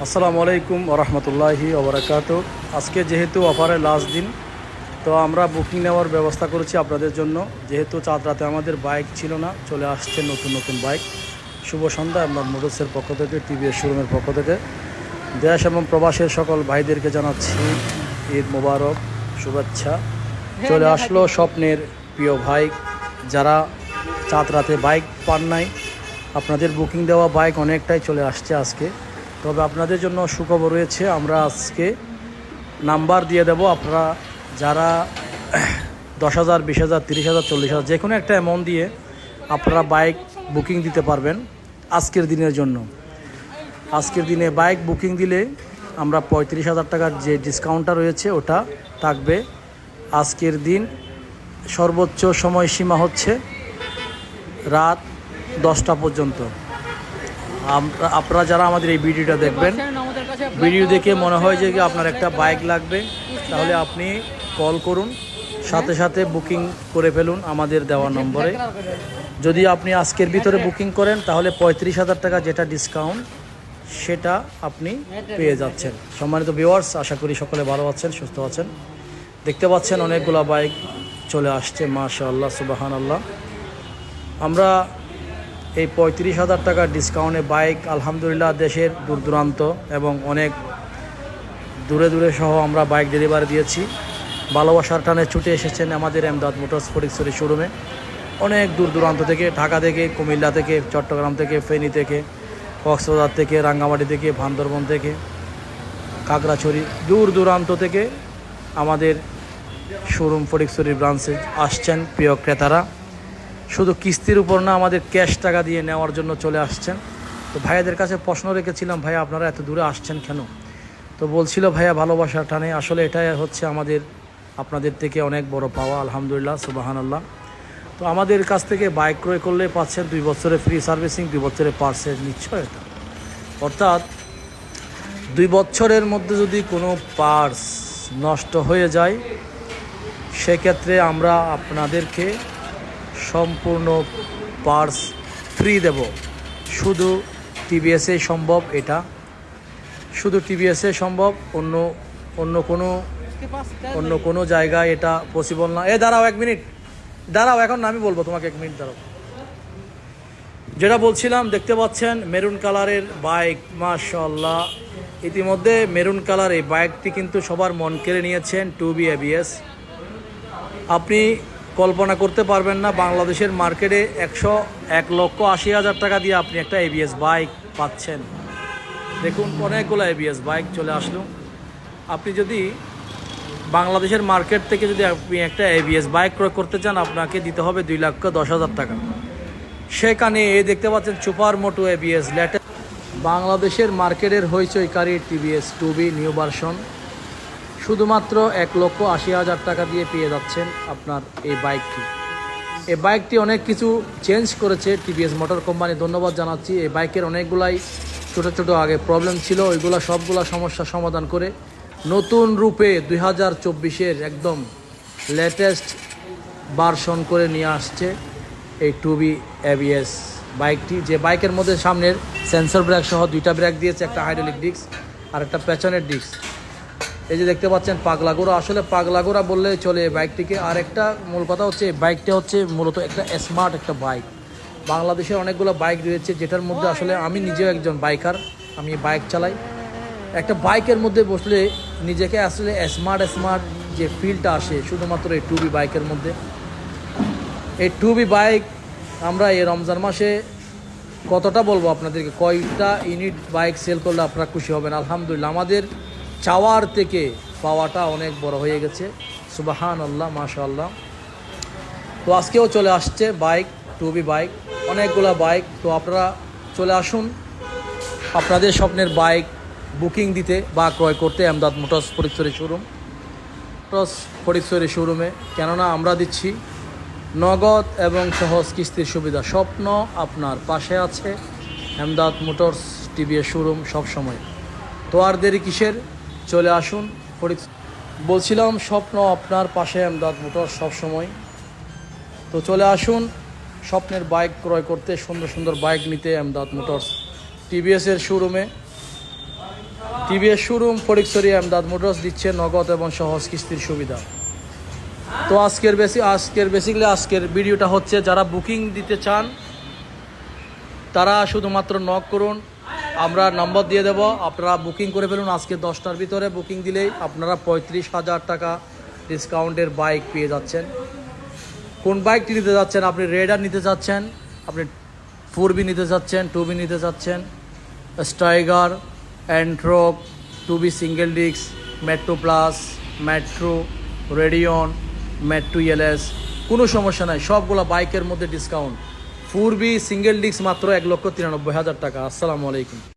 আসসালামু আলাইকুম ওরহমতুল্লাহি ওবরাকাতু। আজকে যেহেতু অফারের লাস্ট দিন, তো আমরা বুকিং নেওয়ার ব্যবস্থা করেছি আপনাদের জন্য। যেহেতু চাঁদ রাতে আমাদের বাইক ছিল না, চলে আসছে নতুন নতুন বাইক। শুভ সন্ধ্যা আপনার মোটরসের পক্ষ থেকে, টিভিএস শোরুমের পক্ষ থেকে দেশ এবং প্রবাসের সকল ভাইদেরকে জানাচ্ছি ঈদ মোবারক, শুভেচ্ছা। চলে আসলো স্বপ্নের প্রিয় ভাই, যারা চাঁদ রাতে বাইক পান নাই, আপনাদের বুকিং দেওয়া বাইক অনেকটাই চলে আসছে আজকে। তবে আপনাদের জন্য সুখবর রয়েছে, আমরা আজকে নাম্বার দিয়ে দেব। আপনারা যারা 10,000, 20,000, 30,000, 40,000 যে কোনো একটা অ্যামাউন্ট দিয়ে আপনারা বাইক বুকিং দিতে পারবেন আজকের দিনের জন্য। আজকের দিনে বাইক বুকিং দিলে আমরা 35,000 টাকার যে ডিসকাউন্টটা রয়েছে ওটা থাকবে। আজকের দিন সর্বোচ্চ সময়সীমা হচ্ছে রাত 10টা পর্যন্ত। আপনারা যারা আমাদের এই ভিডিওটা দেখবেন, ভিডিও দেখে মনে হয় যে আপনার একটা বাইক লাগবে, তাহলে আপনি কল করুন, সাথে সাথে বুকিং করে ফেলুন আমাদের দেওয়া নম্বরে। যদি আপনি আজকের ভিতরে বুকিং করেন তাহলে 35,000 টাকা যেটা ডিসকাউন্ট সেটা আপনি পেয়ে যাচ্ছেন। সম্মানিত ভিউয়ার্স, আশা করি সকলে ভালো আছেন, সুস্থ আছেন। দেখতে পাচ্ছেন অনেকগুলো বাইক চলে আসছে, মাশাআল্লাহ, সুবহানাল্লাহ। আমরা এই 35,000 টাকার ডিসকাউন্টে বাইক আলহামদুলিল্লাহ দেশের দূর দূরান্ত এবং অনেক দূরে দূরে সহ আমরা বাইক ডেলিভারি দিয়েছি। ভালোবাসার টানে ছুটে এসেছেন আমাদের এমদাদ মোটরস ফটিকছড়ি শোরুমে। অনেক দূর দূরান্ত থেকে, ঢাকা থেকে, কুমিল্লা থেকে, চট্টগ্রাম থেকে, ফেনী থেকে, কক্সবাজার থেকে, রাঙ্গামাটি থেকে, বান্দরবন থেকে, খাগড়াছড়ি, দূর দূরান্ত থেকে আমাদের শোরুম ফটিকছড়ির ব্রাঞ্চে আসছেন প্রিয় ক্রেতারা। শুধু কিস্তির উপর না, আমাদের ক্যাশ টাকা দিয়ে নেওয়ার জন্য চলে আসছেন। তো ভাইয়াদের কাছে প্রশ্ন রেখেছিলাম, ভাইয়া আপনারা এত দূরে আসছেন কেন? তো বলছিল ভাইয়া ভালোবাসার টানে। আসলে এটাই হচ্ছে আমাদের আপনাদের থেকে অনেক বড় পাওয়া, আলহামদুলিল্লাহ, সুবহানাল্লাহ। তো আমাদের কাছ থেকে বাইক ক্রয় করলে পাচ্ছেন 2 বছরের ফ্রি সার্ভিসিং, 2 বছরের পার্সের নিশ্চয়তা। অর্থাৎ 2 বছরের মধ্যে যদি কোনো পার্স নষ্ট হয়ে যায়, সেক্ষেত্রে আমরা আপনাদেরকে সম্পূর্ণ পার্স ফ্রি দেব। শুধু টিভিএসে সম্ভব এটা, শুধু টিভিএসে সম্ভব, অন্য কোনো জায়গায় এটা পসিবল না। দাঁড়াও 1 মিনিট, দাঁড়াও, এখন আমি বলবো তোমাকে, 1 মিনিট দাঁড়াও। যেটা বলছিলাম, দেখতে পাচ্ছেন মেরুন কালারের বাইক, মাশাআল্লাহ। ইতিমধ্যে মেরুন কালার এই বাইকটি কিন্তু সবার মন কেড়ে নিয়েছেন, 2B ABS। আপনি কল্পনা করতে পারবেন না, বাংলাদেশের মার্কেটে 1,80,000 টাকা দিয়ে আপনি একটা ABS বাইক পাচ্ছেন। দেখুন অনেকগুলো ABS বাইক চলে আসলো। আপনি যদি বাংলাদেশের মার্কেট থেকে যদি আপনি একটা ABS বাইক ক্রয় করতে চান, আপনাকে দিতে হবে 2,10,000 টাকা। সেখানে দেখতে পাচ্ছেন সুপার মোটো ABS লেটেস্ট বাংলাদেশের মার্কেটের হইচইকারী টিভিএস 2B নিউ ভার্সন শুধুমাত্র 1,80,000 টাকা দিয়ে পেয়ে যাচ্ছেন আপনার এই বাইকটি। এই বাইকটি অনেক কিছু চেঞ্জ করেছে টিভিএস মোটর কোম্পানি, ধন্যবাদ জানাচ্ছি। এই বাইকের অনেকগুলাই ছোটো ছোটো আগে প্রবলেম ছিল, ওইগুলো সবগুলা সমস্যার সমাধান করে নতুন রূপে 2024-এর একদম লেটেস্ট ভার্সন করে নিয়ে আসছে এই 2B ABS বাইকটি। যে বাইকের মধ্যে সামনের সেন্সর ব্রেক সহ 2টা ব্রেক দিয়েছে, একটা হাইড্রোলিক ডিস্ক আর একটা পেছনের ডিস্ক। এই যে দেখতে পাচ্ছেন পাগলাগোড়া, আসলে পাগলাগোড়া বললে চলে এই বাইকটিকে। আর একটা মূল কথা হচ্ছে, এই বাইকটা হচ্ছে মূলত একটা স্মার্ট একটা বাইক। বাংলাদেশের অনেকগুলো বাইক রয়েছে যেটার মধ্যে আসলে আমি নিজেও একজন বাইকার, আমি বাইক চালাই। একটা বাইকের মধ্যে বসলে নিজেকে আসলে স্মার্ট যে ফিলটা আসে শুধুমাত্র এই 2B বাইকের মধ্যে। এই 2B বাইক আমরা এই রমজান মাসে কতটা বলবো আপনাদেরকে, কয়টা ইউনিট বাইক সেল করলে আপনারা খুশি হবেন। আলহামদুলিল্লাহ, আমাদের চাওয়ার থেকে পাওয়াটা অনেক বড় হয়ে গেছে, সুবহানাল্লাহ, মাশাআল্লাহ। তো আজকেও চলে আসছে বাইক, 2B বাইক, অনেকগুলো বাইক। তো আপনারা চলে আসুন আপনাদের স্বপ্নের বাইক বুকিং দিতে বা ক্রয় করতে Emdad motors Fatikchhari showroom, motors Fatikchhari শোরুমে। কেননা আমরা দিচ্ছি নগদ এবং সহজ কিস্তির সুবিধা। স্বপ্ন আপনার পাশে আছে, এমদাদ মোটরস টিভিএস শোরুম সবসময়। তো আর দেরি কিসের, চলে আসুন। বলছিলাম স্বপ্ন আপনার পাশে, এমদাদ মোটরস সবসময়। তো চলে আসুন স্বপ্নের বাইক ক্রয় করতে, সুন্দর সুন্দর বাইক নিতে এমদাদ মোটরস টিভিএসের শোরুমে। TVS showroom Fatikchhari Emdad motors দিচ্ছে নগদ এবং সহজ কিস্তির সুবিধা। তো আজকের ভিডিওটা হচ্ছে যারা বুকিং দিতে চান তারা শুধুমাত্র নক করুন, আমরা নম্বর দিয়ে দেব, আপনারা বুকিং করে ফেলুন। আজকে 10টার ভিতরে বুকিং দিলেই আপনারা 35,000 টাকা ডিসকাউন্টের বাইক পেয়ে যাচ্ছেন। কোন বাইকটি নিতে যাচ্ছেন? আপনি রেডার নিতে যাচ্ছেন, আপনি 4B নিতে যাচ্ছেন, 2B নিতে যাচ্ছেন, স্টাইগার, অ্যান্ট্রোক, 2B single disc, metro plus, metro, রেডিয়ন, মেট্রো এলএস, কোনো সমস্যা নাই, সবগুলো বাইকের মধ্যে ডিসকাউন্ট। 4B সিঙ্গেল ডিস্ক মাত্র 1,93,000 টাকা। আসসালামু আলাইকুম।